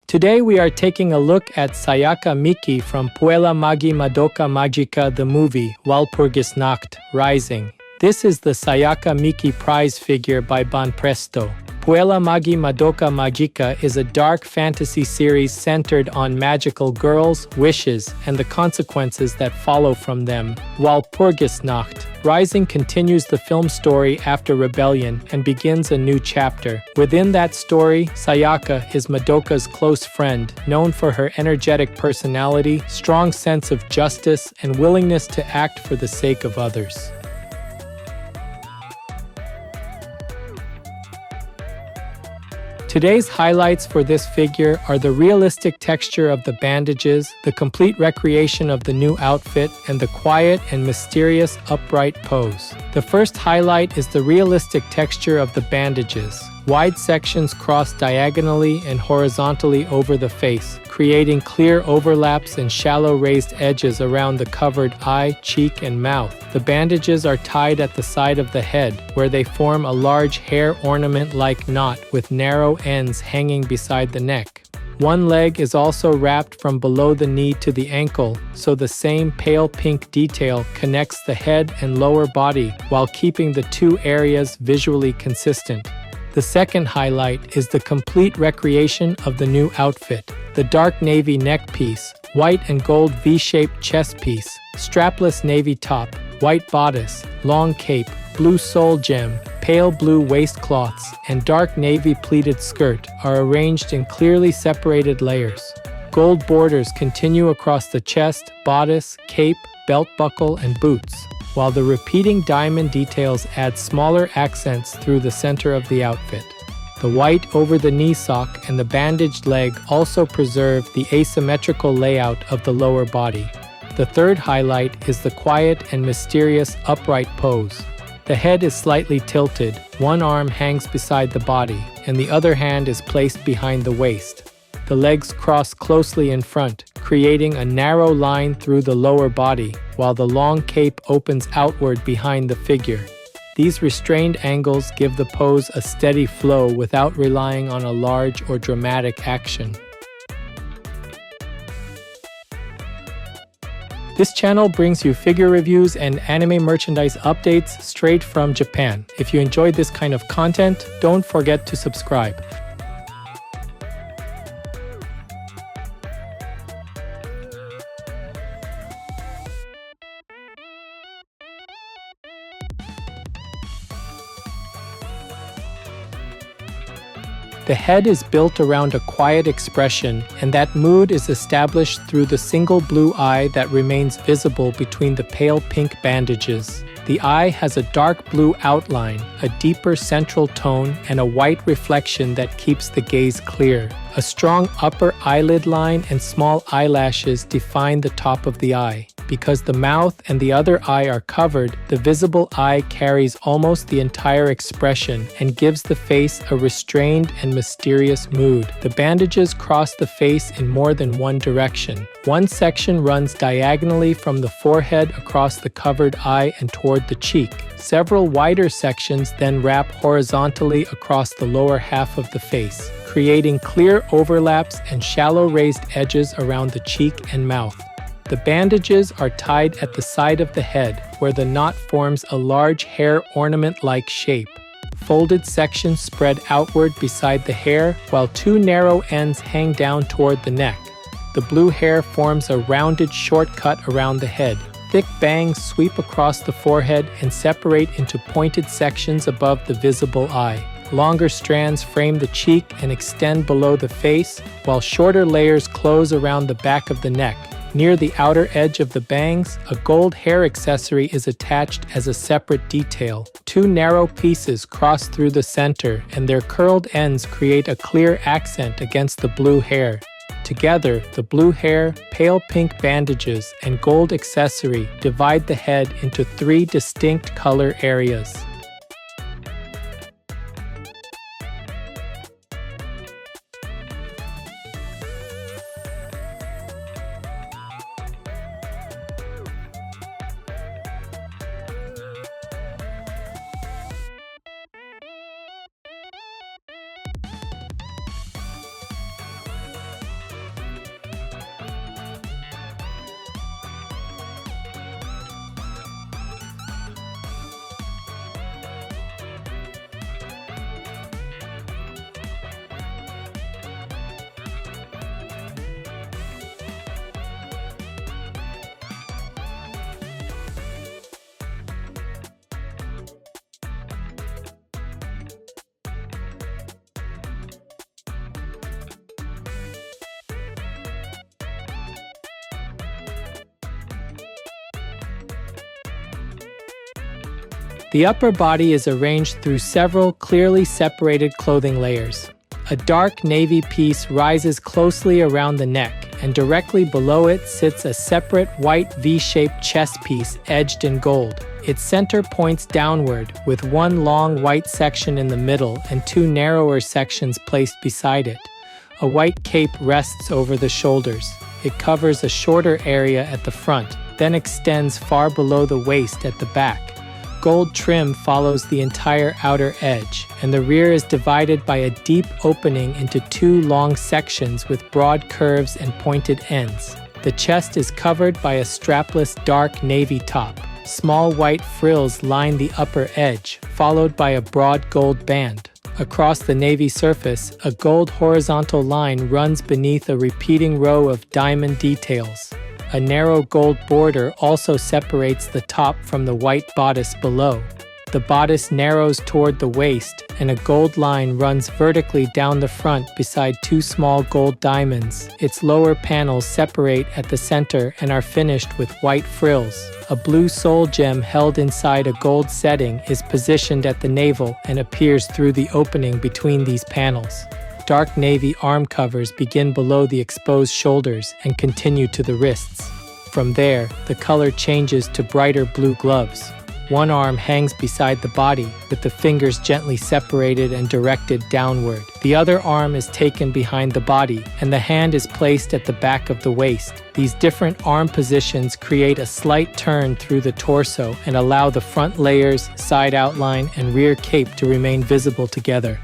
Today we are taking a look at Sayaka Miki from Puella Magi Madoka Magica, the movie Walpurgisnacht, Rising. This is the Sayaka Miki prize figure by Banpresto. Puella Magi Madoka Magica is a dark fantasy series centered on magical girls, wishes, and the consequences that follow from them. Walpurgisnacht, Rising continues the film story after rebellion and begins a new chapter. Within that story, Sayaka is Madoka's close friend, known for her energetic personality, strong sense of justice, and willingness to act for the sake of others. Today's highlights for this figure are the realistic texture of the bandages, the complete recreation of the new outfit, and the quiet and mysterious upright pose. The first highlight is the realistic texture of the bandages. Wide sections cross diagonally and horizontally over the face, creating clear overlaps and shallow raised edges around the covered eye, cheek, and mouth. The bandages are tied at the side of the head, where they form a large hair ornament-like knot with narrow ends hanging beside the neck. One leg is also wrapped from below the knee to the ankle, so the same pale pink detail connects the head and lower body while keeping the two areas visually consistent. The second highlight is the complete recreation of the new outfit. The dark navy neck piece, white and gold V-shaped chest piece, strapless navy top, white bodice, long cape, blue sole gem, pale blue waistcloths, and dark navy pleated skirt are arranged in clearly separated layers. Gold borders continue across the chest, bodice, cape, belt buckle, and boots, while the repeating diamond details add smaller accents through the center of the outfit. The white over-the-knee sock and the bandaged leg also preserve the asymmetrical layout of the lower body. The third highlight is the quiet and mysterious upright pose. The head is slightly tilted, one arm hangs beside the body, and the other hand is placed behind the waist. The legs cross closely in front, creating a narrow line through the lower body, while the long cape opens outward behind the figure. These restrained angles give the pose a steady flow without relying on a large or dramatic action. This channel brings you figure reviews and anime merchandise updates straight from Japan. If you enjoyed this kind of content, don't forget to subscribe. The head is built around a quiet expression, and that mood is established through the single blue eye that remains visible between the pale pink bandages. The eye has a dark blue outline, a deeper central tone, and a white reflection that keeps the gaze clear. A strong upper eyelid line and small eyelashes define the top of the eye. Because the mouth and the other eye are covered, the visible eye carries almost the entire expression and gives the face a restrained and mysterious mood. The bandages cross the face in more than one direction. One section runs diagonally from the forehead across the covered eye and toward the cheek. Several wider sections then wrap horizontally across the lower half of the face, creating clear overlaps and shallow raised edges around the cheek and mouth. The bandages are tied at the side of the head, where the knot forms a large hair ornament-like shape. Folded sections spread outward beside the hair, while two narrow ends hang down toward the neck. The blue hair forms a rounded short cut around the head. Thick bangs sweep across the forehead and separate into pointed sections above the visible eye. Longer strands frame the cheek and extend below the face, while shorter layers close around the back of the neck. Near the outer edge of the bangs, a gold hair accessory is attached as a separate detail. Two narrow pieces cross through the center, and their curled ends create a clear accent against the blue hair. Together, the blue hair, pale pink bandages, and gold accessory divide the head into three distinct color areas. The upper body is arranged through several clearly separated clothing layers. A dark navy piece rises closely around the neck, and directly below it sits a separate white V-shaped chest piece edged in gold. Its center points downward, with one long white section in the middle and two narrower sections placed beside it. A white cape rests over the shoulders. It covers a shorter area at the front, then extends far below the waist at the back. Gold trim follows the entire outer edge, and the rear is divided by a deep opening into two long sections with broad curves and pointed ends. The chest is covered by a strapless dark navy top. Small white frills line the upper edge, followed by a broad gold band. Across the navy surface, a gold horizontal line runs beneath a repeating row of diamond details. A narrow gold border also separates the top from the white bodice below. The bodice narrows toward the waist, and a gold line runs vertically down the front beside two small gold diamonds. Its lower panels separate at the center and are finished with white frills. A blue soul gem held inside a gold setting is positioned at the navel and appears through the opening between these panels. Dark navy arm covers begin below the exposed shoulders and continue to the wrists. From there, the color changes to brighter blue gloves. One arm hangs beside the body, with the fingers gently separated and directed downward. The other arm is taken behind the body, and the hand is placed at the back of the waist. These different arm positions create a slight turn through the torso and allow the front layers, side outline, and rear cape to remain visible together.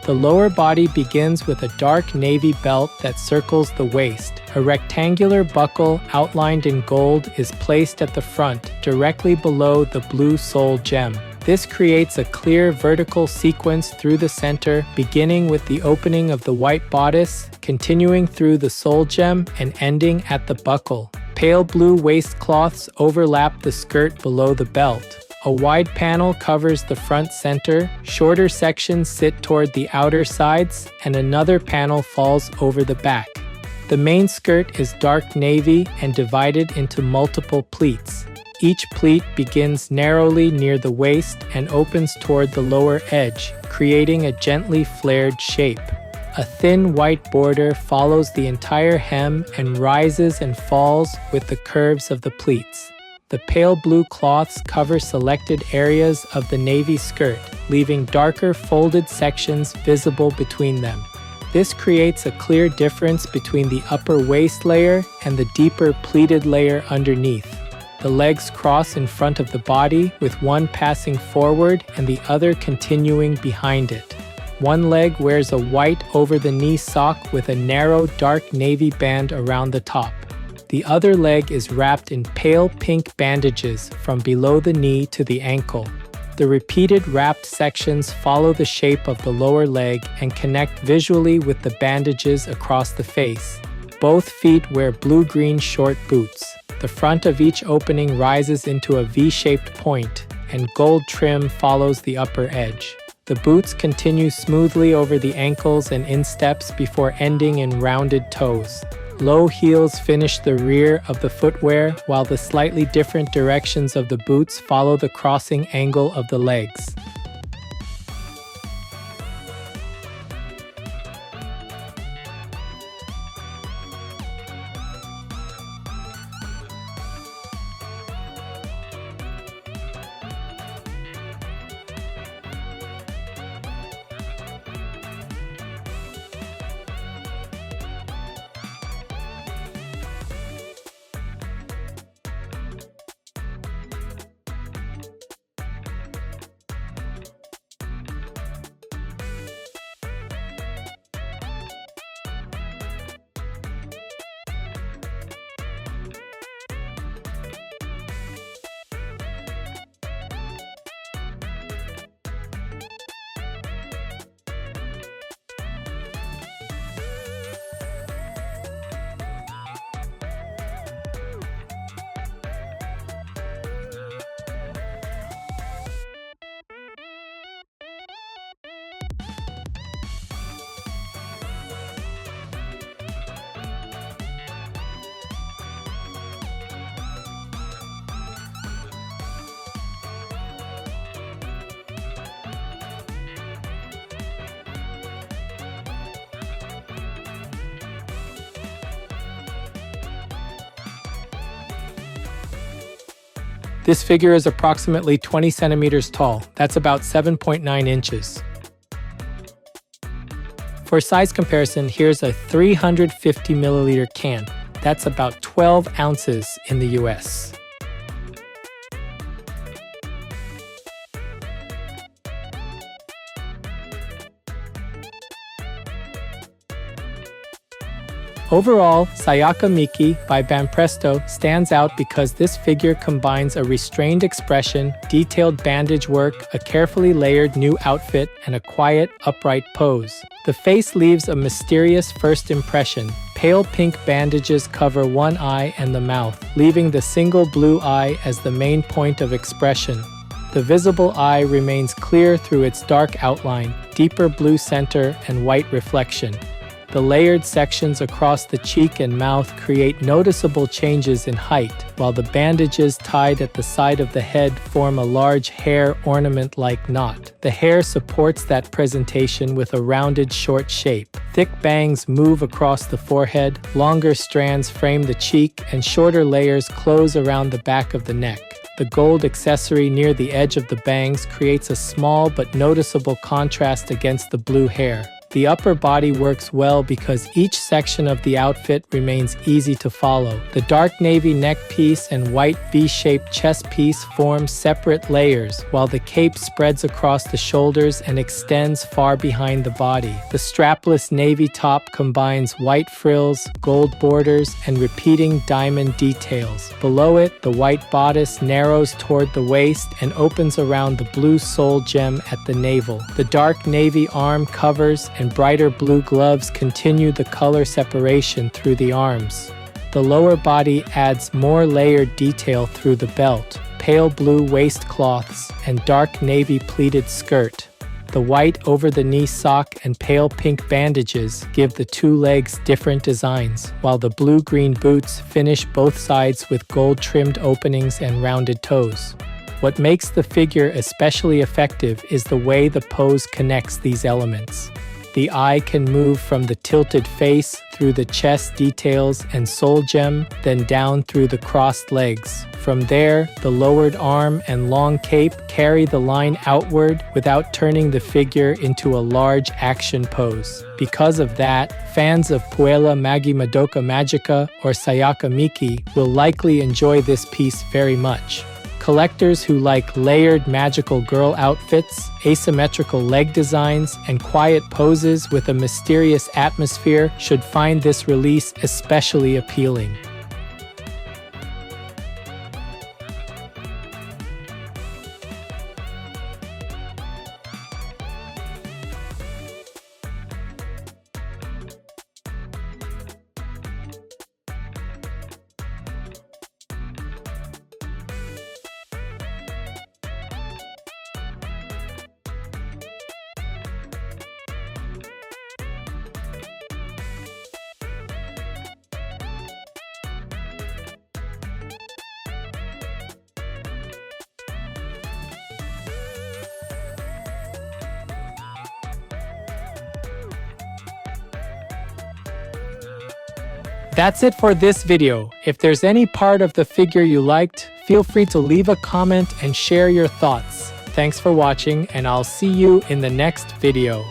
The lower body begins with a dark navy belt that circles the waist. A rectangular buckle outlined in gold is placed at the front, directly below the blue soul gem. This creates a clear vertical sequence through the center, beginning with the opening of the white bodice, continuing through the soul gem, and ending at the buckle. Pale blue waistcloths overlap the skirt below the belt. A wide panel covers the front center, shorter sections sit toward the outer sides, and another panel falls over the back. The main skirt is dark navy and divided into multiple pleats. Each pleat begins narrowly near the waist and opens toward the lower edge, creating a gently flared shape. A thin white border follows the entire hem and rises and falls with the curves of the pleats. The pale blue cloths cover selected areas of the navy skirt, leaving darker folded sections visible between them. This creates a clear difference between the upper waist layer and the deeper pleated layer underneath. The legs cross in front of the body, with one passing forward and the other continuing behind it. One leg wears a white over-the-knee sock with a narrow dark navy band around the top. The other leg is wrapped in pale pink bandages from below the knee to the ankle. The repeated wrapped sections follow the shape of the lower leg and connect visually with the bandages across the face. Both feet wear blue-green short boots. The front of each opening rises into a V-shaped point, and gold trim follows the upper edge. The boots continue smoothly over the ankles and insteps before ending in rounded toes. Low heels finish the rear of the footwear, while the slightly different directions of the boots follow the crossing angle of the legs. This figure is approximately 20 centimeters tall. That's about 7.9 inches. For size comparison, here's a 350 milliliter can. That's about 12 ounces in the US. Overall, Sayaka Miki by Banpresto stands out because this figure combines a restrained expression, detailed bandage work, a carefully layered new outfit, and a quiet, upright pose. The face leaves a mysterious first impression. Pale pink bandages cover one eye and the mouth, leaving the single blue eye as the main point of expression. The visible eye remains clear through its dark outline, deeper blue center, and white reflection. The layered sections across the cheek and mouth create noticeable changes in height, while the bandages tied at the side of the head form a large hair ornament-like knot. The hair supports that presentation with a rounded, short shape. Thick bangs move across the forehead, longer strands frame the cheek, and shorter layers close around the back of the neck. The gold accessory near the edge of the bangs creates a small but noticeable contrast against the blue hair. The upper body works well because each section of the outfit remains easy to follow. The dark navy neck piece and white V-shaped chest piece form separate layers, while the cape spreads across the shoulders and extends far behind the body. The strapless navy top combines white frills, gold borders, and repeating diamond details. Below it, the white bodice narrows toward the waist and opens around the blue sole gem at the navel. The dark navy arm covers and brighter blue gloves continue the color separation through the arms. The lower body adds more layered detail through the belt, pale blue waistcloths, and dark navy pleated skirt. The white over-the-knee sock and pale pink bandages give the two legs different designs, while the blue-green boots finish both sides with gold-trimmed openings and rounded toes. What makes the figure especially effective is the way the pose connects these elements. The eye can move from the tilted face through the chest details and sole gem, then down through the crossed legs. From there, the lowered arm and long cape carry the line outward without turning the figure into a large action pose. Because of that, fans of Puella Magi Madoka Magica or Sayaka Miki will likely enjoy this piece very much. Collectors who like layered magical girl outfits, asymmetrical leg designs, and quiet poses with a mysterious atmosphere should find this release especially appealing. That's it for this video. If there's any part of the figure you liked, feel free to leave a comment and share your thoughts. Thanks for watching, and I'll see you in the next video.